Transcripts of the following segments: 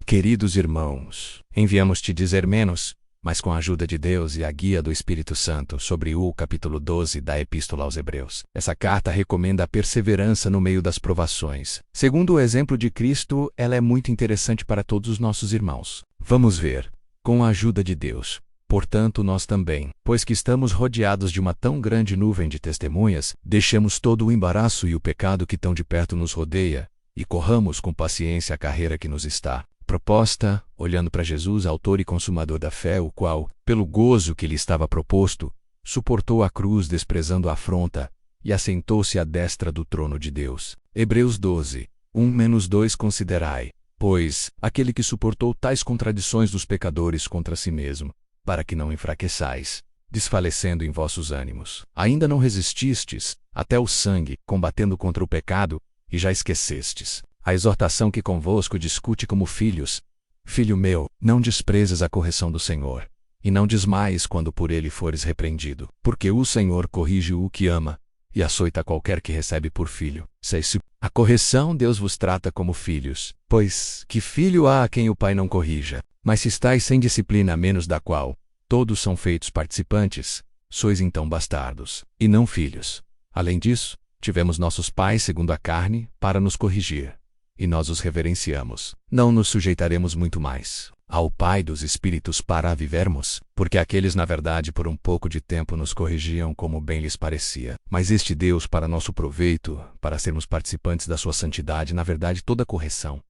Queridos irmãos, enviamos-te dizer menos, mas com a ajuda de Deus e a guia do Espírito Santo, sobre o capítulo 12 da Epístola aos Hebreus. Essa carta recomenda a perseverança no meio das provações. Segundo o exemplo de Cristo, ela é muito interessante para todos os nossos irmãos. Vamos ver, com a ajuda de Deus. Portanto, nós também, pois que estamos rodeados de uma tão grande nuvem de testemunhas, deixemos todo o embaraço e o pecado que tão de perto nos rodeia, e corramos com paciência a carreira que nos está proposta, olhando para Jesus, autor e consumador da fé, o qual, pelo gozo que lhe estava proposto, suportou a cruz desprezando a afronta, e assentou-se à destra do trono de Deus. Hebreus 12, 1-2 Considerai, pois, aquele que suportou tais contradições dos pecadores contra si mesmo, para que não enfraqueçais, desfalecendo em vossos ânimos. Ainda não resististes, até o sangue, combatendo contra o pecado, e já esquecestes a exortação que convosco discute como filhos. Filho meu, não desprezes a correção do Senhor, e não desmaies quando por ele fores repreendido, porque o Senhor corrige o que ama, e açoita qualquer que recebe por filho. 6. A correção Deus vos trata como filhos, pois que filho há a quem o pai não corrija? Mas se estáis sem disciplina, menos da qual todos são feitos participantes, sois então bastardos, e não filhos. Além disso, tivemos nossos pais segundo a carne, para nos corrigir, e nós os reverenciamos. Não nos sujeitaremos muito mais ao Pai dos Espíritos para vivermos, porque aqueles na verdade por um pouco de tempo nos corrigiam como bem lhes parecia. Mas este Deus para nosso proveito, para sermos participantes da sua santidade, na verdade toda correção,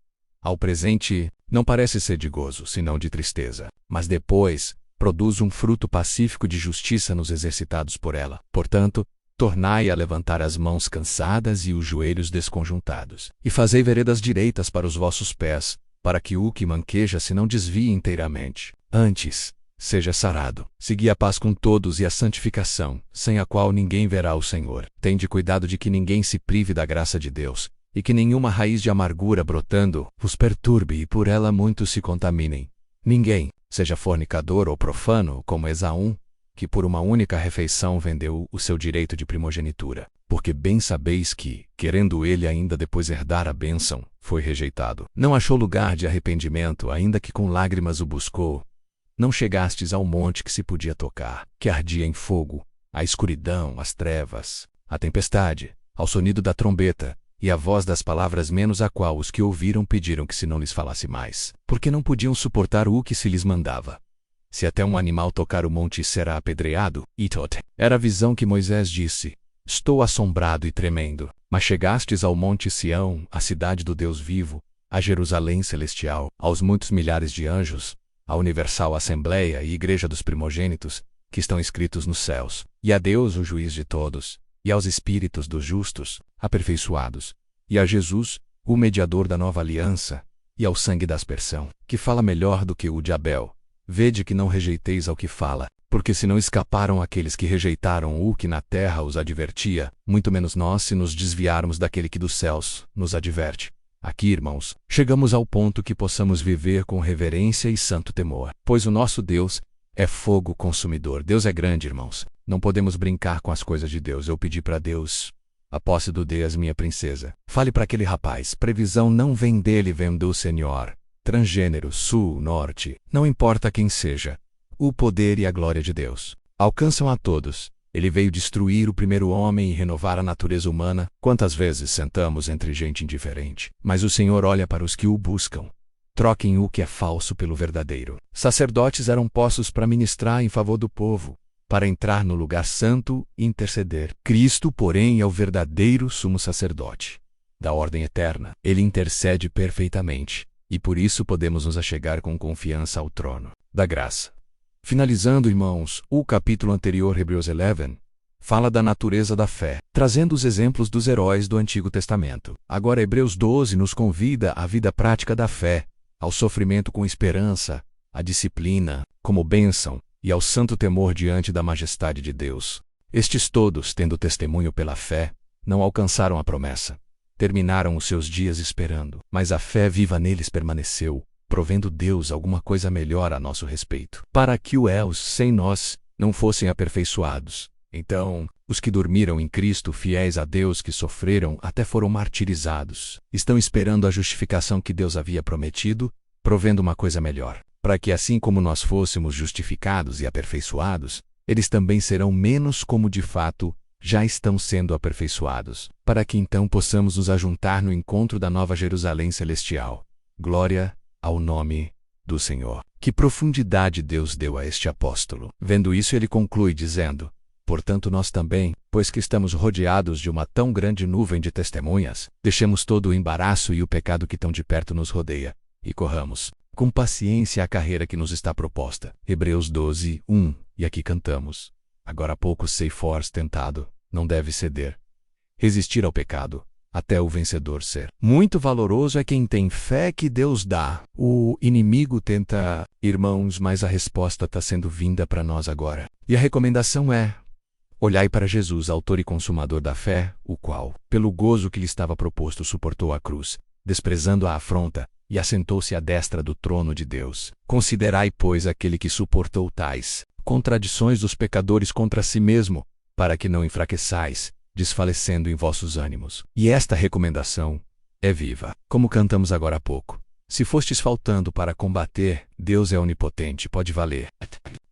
ao presente, não parece ser de gozo, senão de tristeza, mas depois produz um fruto pacífico de justiça nos exercitados por ela. Portanto, tornai a levantar as mãos cansadas e os joelhos desconjuntados, e fazei veredas direitas para os vossos pés, para que o que manqueja se não desvie inteiramente. Antes, seja sarado. Segui a paz com todos e a santificação, sem a qual ninguém verá o Senhor. Tende cuidado de que ninguém se prive da graça de Deus, e que nenhuma raiz de amargura brotando vos perturbe e por ela muitos se contaminem. Ninguém, seja fornicador ou profano, como Esaú, que por uma única refeição vendeu o seu direito de primogenitura, porque bem sabeis que, querendo ele ainda depois herdar a bênção, foi rejeitado. Não achou lugar de arrependimento, ainda que com lágrimas o buscou. Não chegastes ao monte que se podia tocar, que ardia em fogo, à escuridão, às trevas, à tempestade, ao sonido da trombeta, e à voz das palavras menos a qual os que ouviram pediram que se não lhes falasse mais, porque não podiam suportar o que se lhes mandava. Se até um animal tocar o monte será apedreado, era a visão que Moisés disse: estou assombrado e tremendo. Mas chegastes ao monte Sião, a cidade do Deus vivo, a Jerusalém celestial, aos muitos milhares de anjos, à universal assembleia e igreja dos primogênitos, que estão escritos nos céus, e a Deus o juiz de todos, e aos espíritos dos justos, aperfeiçoados, e a Jesus, o mediador da nova aliança, e ao sangue da aspersão, que fala melhor do que o de Abel. Vede que não rejeiteis ao que fala, porque se não escaparam aqueles que rejeitaram o que na terra os advertia, muito menos nós se nos desviarmos daquele que dos céus nos adverte. Aqui, irmãos, chegamos ao ponto que possamos viver com reverência e santo temor, pois o nosso Deus é fogo consumidor. Deus é grande, irmãos. Não podemos brincar com as coisas de Deus. Eu pedi para Deus a posse do Deus, minha princesa. Fale para aquele rapaz, previsão não vem dele, vem do Senhor. Transgênero, sul, norte, não importa quem seja, o poder e a glória de Deus alcançam a todos. Ele veio destruir o primeiro homem e renovar a natureza humana. Quantas vezes sentamos entre gente indiferente, mas o Senhor olha para os que o buscam. Troquem o que é falso pelo verdadeiro. Sacerdotes eram postos para ministrar em favor do povo, para entrar no lugar santo e interceder. Cristo, porém, é o verdadeiro sumo sacerdote da ordem eterna. Ele intercede perfeitamente. E por isso podemos nos achegar com confiança ao trono da graça. Finalizando, irmãos, o capítulo anterior, Hebreus 11, fala da natureza da fé, trazendo os exemplos dos heróis do Antigo Testamento. Agora, Hebreus 12 nos convida à vida prática da fé, ao sofrimento com esperança, à disciplina como bênção e ao santo temor diante da majestade de Deus. Estes todos, tendo testemunho pela fé, não alcançaram a promessa. Terminaram os seus dias esperando, mas a fé viva neles permaneceu, provendo Deus alguma coisa melhor a nosso respeito, para que os sem nós não fossem aperfeiçoados. Então, os que dormiram em Cristo, fiéis a Deus, que sofreram até foram martirizados, estão esperando a justificação que Deus havia prometido, provendo uma coisa melhor, para que assim como nós fôssemos justificados e aperfeiçoados, eles também serão menos como de fato já estão sendo aperfeiçoados, para que então possamos nos ajuntar no encontro da nova Jerusalém celestial. Glória ao nome do Senhor. Que profundidade Deus deu a este apóstolo. Vendo isso, ele conclui dizendo: portanto nós também, pois que estamos rodeados de uma tão grande nuvem de testemunhas, deixemos todo o embaraço e o pecado que tão de perto nos rodeia, e corramos com paciência a carreira que nos está proposta. Hebreus 12, 1. E aqui cantamos: agora há pouco sei force tentado, não deve ceder. Resistir ao pecado, até o vencedor ser. Muito valoroso é quem tem fé que Deus dá. O inimigo tenta, irmãos, mas a resposta está sendo vinda para nós agora. E a recomendação é: olhai para Jesus, autor e consumador da fé, o qual, pelo gozo que lhe estava proposto, suportou a cruz, desprezando a afronta, e assentou-se à destra do trono de Deus. Considerai, pois, aquele que suportou tais contradições dos pecadores contra si mesmo, para que não enfraqueçais, desfalecendo em vossos ânimos. E esta recomendação é viva. Como cantamos agora há pouco: se fostes faltando para combater, Deus é onipotente, pode valer.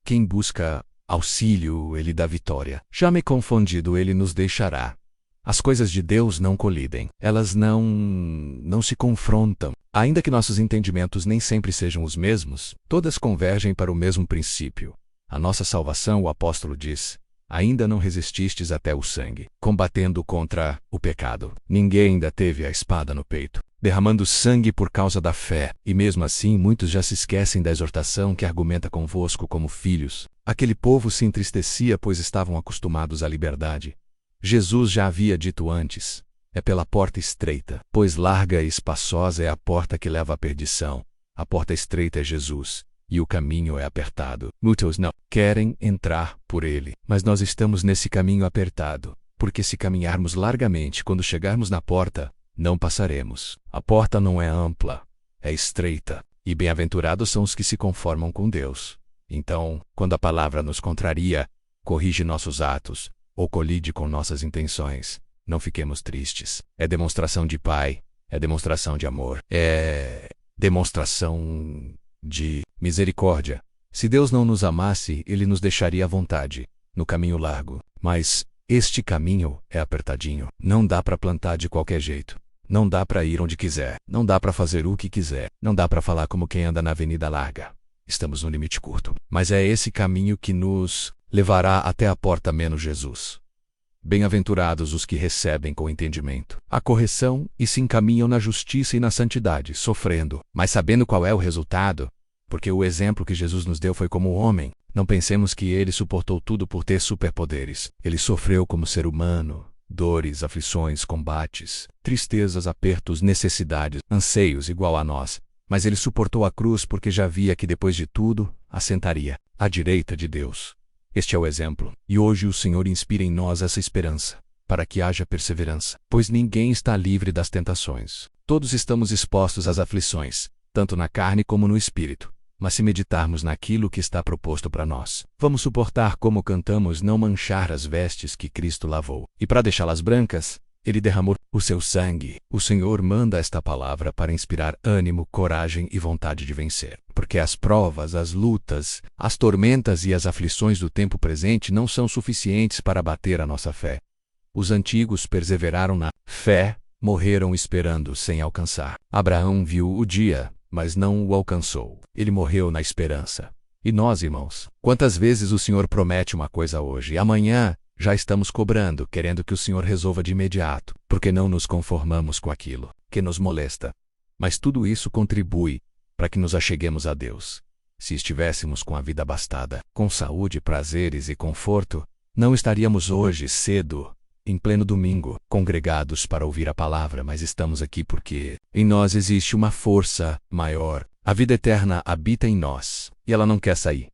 Quem busca auxílio, ele dá vitória. Já me confundido, ele nos deixará. As coisas de Deus não colidem, elas não se confrontam. Ainda que nossos entendimentos nem sempre sejam os mesmos, todas convergem para o mesmo princípio. A nossa salvação, o apóstolo diz: ainda não resististes até o sangue, combatendo contra o pecado. Ninguém ainda teve a espada no peito, derramando sangue por causa da fé, e mesmo assim muitos já se esquecem da exortação que argumenta convosco como filhos. Aquele povo se entristecia, pois estavam acostumados à liberdade. Jesus já havia dito antes: é pela porta estreita, pois larga e espaçosa é a porta que leva à perdição. A porta estreita é Jesus, e o caminho é apertado. Muitos não querem entrar por ele, mas nós estamos nesse caminho apertado, porque se caminharmos largamente, quando chegarmos na porta, não passaremos. A porta não é ampla, é estreita, e bem-aventurados são os que se conformam com Deus. Então, quando a palavra nos contraria, corrige nossos atos, ou colide com nossas intenções, não fiquemos tristes. É demonstração de Pai, é demonstração de amor, é demonstração de misericórdia. Se Deus não nos amasse, Ele nos deixaria à vontade, no caminho largo. Mas este caminho é apertadinho. Não dá para plantar de qualquer jeito. Não dá para ir onde quiser. Não dá para fazer o que quiser. Não dá para falar como quem anda na avenida larga. Estamos no limite curto. Mas é esse caminho que nos levará até a porta menos Jesus. Bem-aventurados os que recebem com entendimento a correção e se encaminham na justiça e na santidade, sofrendo, mas sabendo qual é o resultado, porque o exemplo que Jesus nos deu foi como homem. Não pensemos que ele suportou tudo por ter superpoderes. Ele sofreu como ser humano, dores, aflições, combates, tristezas, apertos, necessidades, anseios igual a nós. Mas ele suportou a cruz porque já via que depois de tudo, assentaria à direita de Deus. Este é o exemplo, e hoje o Senhor inspira em nós essa esperança, para que haja perseverança, pois ninguém está livre das tentações. Todos estamos expostos às aflições, tanto na carne como no espírito, mas se meditarmos naquilo que está proposto para nós, vamos suportar, como cantamos, não manchar as vestes que Cristo lavou, e para deixá-las brancas, Ele derramou o seu sangue. O Senhor manda esta palavra para inspirar ânimo, coragem e vontade de vencer. Porque as provas, as lutas, as tormentas e as aflições do tempo presente não são suficientes para abater a nossa fé. Os antigos perseveraram na fé, morreram esperando sem alcançar. Abraão viu o dia, mas não o alcançou. Ele morreu na esperança. E nós, irmãos, quantas vezes o Senhor promete uma coisa hoje e amanhã já estamos cobrando, querendo que o Senhor resolva de imediato, porque não nos conformamos com aquilo que nos molesta. Mas tudo isso contribui para que nos acheguemos a Deus. Se estivéssemos com a vida abastada, com saúde, prazeres e conforto, não estaríamos hoje, cedo, em pleno domingo, congregados para ouvir a palavra, mas estamos aqui porque em nós existe uma força maior. A vida eterna habita em nós, e ela não quer sair.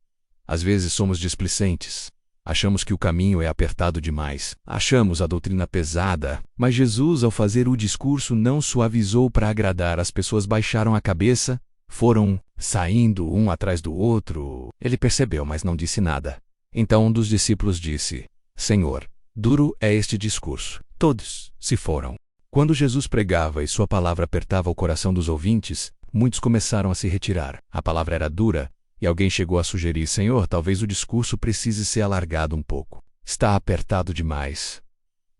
Às vezes somos displicentes. Achamos que o caminho é apertado demais. Achamos a doutrina pesada. Mas Jesus, ao fazer o discurso, não suavizou para agradar. As pessoas baixaram a cabeça, foram saindo um atrás do outro. Ele percebeu, mas não disse nada. Então um dos discípulos disse: Senhor, duro é este discurso. Todos se foram. Quando Jesus pregava e sua palavra apertava o coração dos ouvintes, muitos começaram a se retirar. A palavra era dura, e alguém chegou a sugerir: Senhor, talvez o discurso precise ser alargado um pouco. Está apertado demais.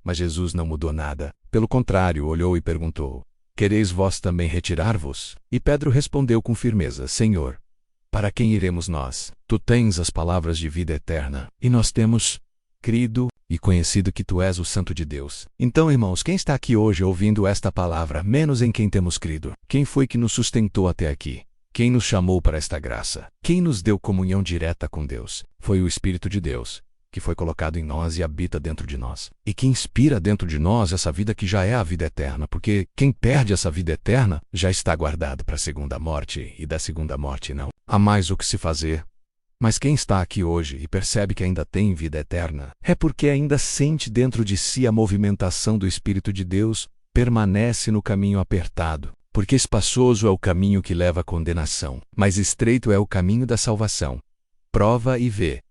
Mas Jesus não mudou nada. Pelo contrário, olhou e perguntou: Quereis vós também retirar-vos? E Pedro respondeu com firmeza: Senhor, para quem iremos nós? Tu tens as palavras de vida eterna, e nós temos crido e conhecido que tu és o Santo de Deus. Então, irmãos, quem está aqui hoje ouvindo esta palavra, menos em quem temos crido? Quem foi que nos sustentou até aqui? Quem nos chamou para esta graça? Quem nos deu comunhão direta com Deus? Foi o Espírito de Deus, que foi colocado em nós e habita dentro de nós. E que inspira dentro de nós essa vida que já é a vida eterna, porque quem perde essa vida eterna já está guardado para a segunda morte, e da segunda morte não há mais o que se fazer. Mas quem está aqui hoje e percebe que ainda tem vida eterna, é porque ainda sente dentro de si a movimentação do Espírito de Deus, permanece no caminho apertado, porque espaçoso é o caminho que leva à condenação, mas estreito é o caminho da salvação. Prova e vê.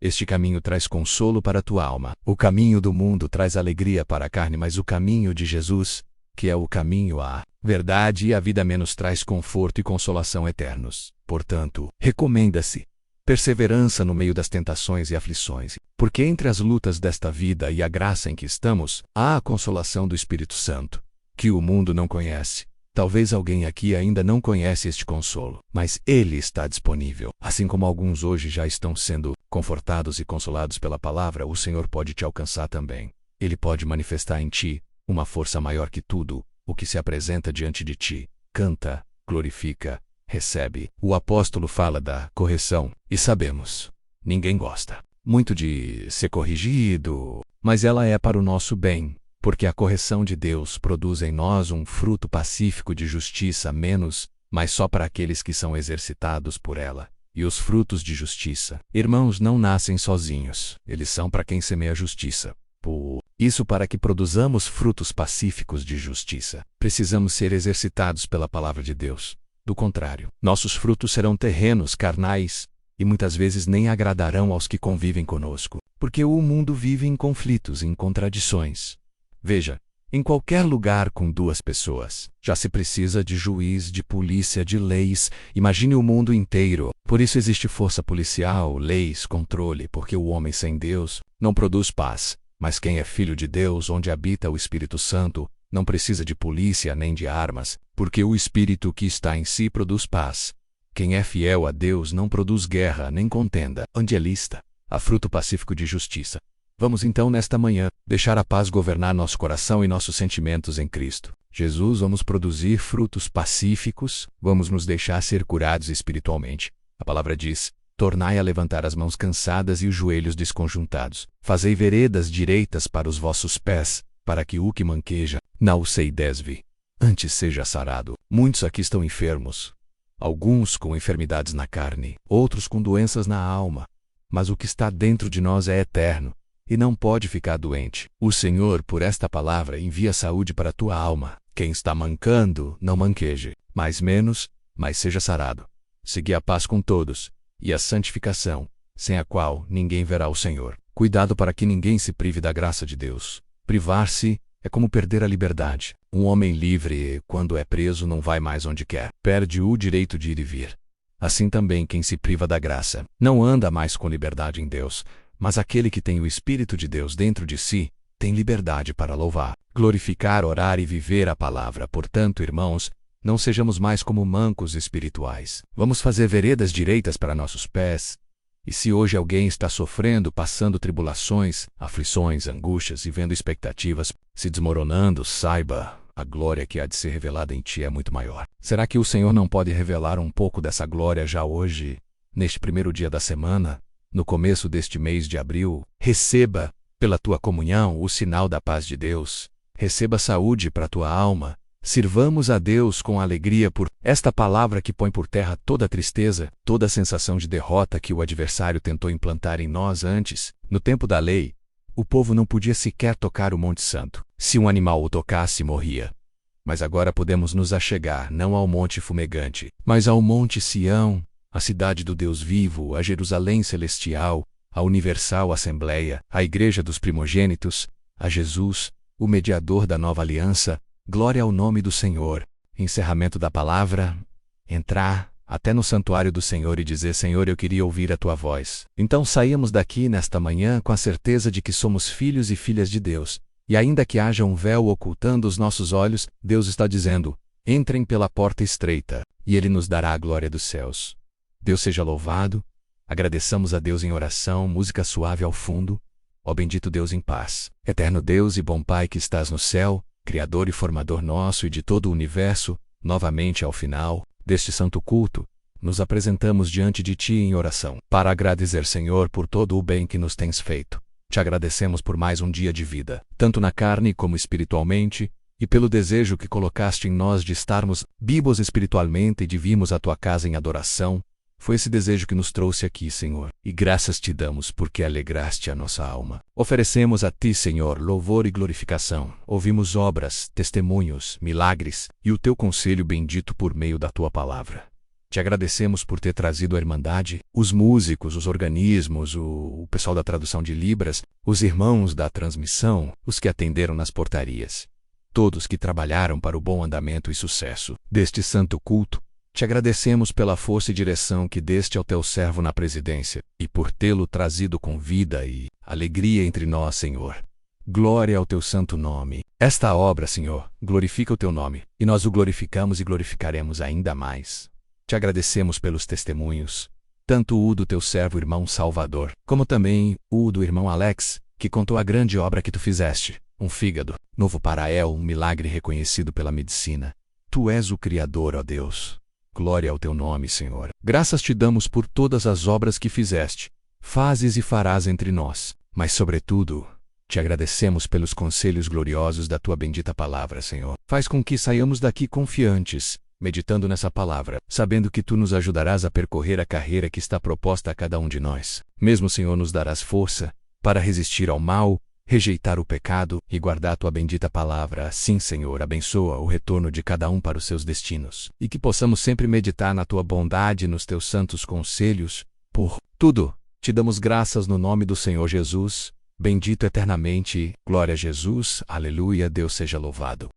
Este caminho traz consolo para a tua alma. O caminho do mundo traz alegria para a carne, mas o caminho de Jesus, que é o caminho à verdade e a vida, menos traz conforto e consolação eternos. Portanto, recomenda-se perseverança no meio das tentações e aflições, porque entre as lutas desta vida e a graça em que estamos, há a consolação do Espírito Santo, que o mundo não conhece. Talvez alguém aqui ainda não conhece este consolo, mas ele está disponível. Assim como alguns hoje já estão sendo confortados e consolados pela palavra, o Senhor pode te alcançar também. Ele pode manifestar em ti uma força maior que tudo o que se apresenta diante de ti. Canta, glorifica, recebe. O apóstolo fala da correção, e sabemos, ninguém gosta muito de ser corrigido, mas ela é para o nosso bem, porque a correção de Deus produz em nós um fruto pacífico de justiça, mas só para aqueles que são exercitados por ela. E os frutos de justiça, irmãos, não nascem sozinhos, eles são para quem semeia justiça. Por isso, para que produzamos frutos pacíficos de justiça, precisamos ser exercitados pela palavra de Deus. Do contrário, nossos frutos serão terrenos, carnais, e muitas vezes nem agradarão aos que convivem conosco, porque o mundo vive em conflitos, em contradições. Veja, em qualquer lugar com duas pessoas, já se precisa de juiz, de polícia, de leis. Imagine o mundo inteiro. Por isso existe força policial, leis, controle, porque o homem sem Deus não produz paz. Mas quem é filho de Deus, onde habita o Espírito Santo, não precisa de polícia nem de armas, porque o Espírito que está em si produz paz. Quem é fiel a Deus não produz guerra nem contenda. Onde há fruto pacífico de justiça. Vamos então, nesta manhã, deixar a paz governar nosso coração e nossos sentimentos em Cristo Jesus. Vamos produzir frutos pacíficos, vamos nos deixar ser curados espiritualmente. A palavra diz: tornai a levantar as mãos cansadas e os joelhos desconjuntados. Fazei veredas direitas para os vossos pés, para que o que manqueja não se desvie, antes seja sarado. Muitos aqui estão enfermos, alguns com enfermidades na carne, outros com doenças na alma. Mas o que está dentro de nós é eterno e não pode ficar doente. O Senhor, por esta palavra, envia saúde para a tua alma. Quem está mancando, não manqueje, mas seja sarado. Segui a paz com todos, e a santificação, sem a qual ninguém verá o Senhor. Cuidado para que ninguém se prive da graça de Deus. Privar-se é como perder a liberdade. Um homem livre, quando é preso, não vai mais onde quer. Perde o direito de ir e vir. Assim também quem se priva da graça não anda mais com liberdade em Deus, mas aquele que tem o Espírito de Deus dentro de si, tem liberdade para louvar, glorificar, orar e viver a palavra. Portanto, irmãos, não sejamos mais como mancos espirituais. Vamos fazer veredas direitas para nossos pés. E se hoje alguém está sofrendo, passando tribulações, aflições, angústias e vendo expectativas se desmoronando, saiba, a glória que há de ser revelada em ti é muito maior. Será que o Senhor não pode revelar um pouco dessa glória já hoje, neste primeiro dia da semana? No começo deste mês de abril, receba, pela tua comunhão, o sinal da paz de Deus. Receba saúde para a tua alma. Sirvamos a Deus com alegria por esta palavra que põe por terra toda a tristeza, toda a sensação de derrota que o adversário tentou implantar em nós antes. No tempo da lei, o povo não podia sequer tocar o Monte Santo. Se um animal o tocasse, morria. Mas agora podemos nos achegar não ao Monte Fumegante, mas ao Monte Sião, a cidade do Deus vivo, a Jerusalém celestial, a universal Assembleia, a Igreja dos primogênitos, a Jesus, o mediador da nova aliança. Glória ao nome do Senhor. Encerramento da palavra. entrar até no santuário do Senhor e dizer: Senhor, eu queria ouvir a tua voz. Então saímos daqui nesta manhã com a certeza de que somos filhos e filhas de Deus. E ainda que haja um véu ocultando os nossos olhos, Deus está dizendo: entrem pela porta estreita, e Ele nos dará a glória dos céus. Deus seja louvado. Agradeçamos a Deus em oração, música suave ao fundo. Ó bendito Deus em paz, eterno Deus e bom Pai que estás no céu, Criador e Formador nosso e de todo o universo, novamente ao final deste santo culto, nos apresentamos diante de Ti em oração, para agradecer, Senhor, por todo o bem que nos tens feito. Te agradecemos por mais um dia de vida, tanto na carne como espiritualmente, e pelo desejo que colocaste em nós de estarmos vivos espiritualmente e de virmos à Tua casa em adoração. Foi esse desejo que nos trouxe aqui, Senhor, e graças te damos porque alegraste a nossa alma. Oferecemos a Ti, Senhor, louvor e glorificação. Ouvimos obras, testemunhos, milagres e o Teu conselho bendito por meio da Tua palavra. Te agradecemos por ter trazido a Irmandade, os músicos, os organismos, o pessoal da tradução de Libras, os irmãos da transmissão, os que atenderam nas portarias. Todos que trabalharam para o bom andamento e sucesso deste santo culto. Te agradecemos pela força e direção que deste ao teu servo na presidência, e por tê-lo trazido com vida e alegria entre nós, Senhor. Glória ao teu santo nome. Esta obra, Senhor, glorifica o teu nome, e nós o glorificamos e glorificaremos ainda mais. Te agradecemos pelos testemunhos, tanto o do teu servo irmão Salvador, como também o do irmão Alex, que contou a grande obra que tu fizeste, um fígado, novo para El, um milagre reconhecido pela medicina. Tu és o Criador, ó Deus. Glória ao teu nome, Senhor. Graças te damos por todas as obras que fizeste, fazes e farás entre nós, mas, sobretudo, te agradecemos pelos conselhos gloriosos da tua bendita palavra, Senhor. Faz com que saiamos daqui confiantes, meditando nessa palavra, sabendo que tu nos ajudarás a percorrer a carreira que está proposta a cada um de nós. Mesmo, Senhor, nos darás força para resistir ao mal, rejeitar o pecado e guardar a tua bendita palavra. Assim, Senhor, abençoa o retorno de cada um para os seus destinos, e que possamos sempre meditar na tua bondade e nos teus santos conselhos. Por tudo, te damos graças no nome do Senhor Jesus, bendito eternamente. Glória a Jesus, aleluia, Deus seja louvado.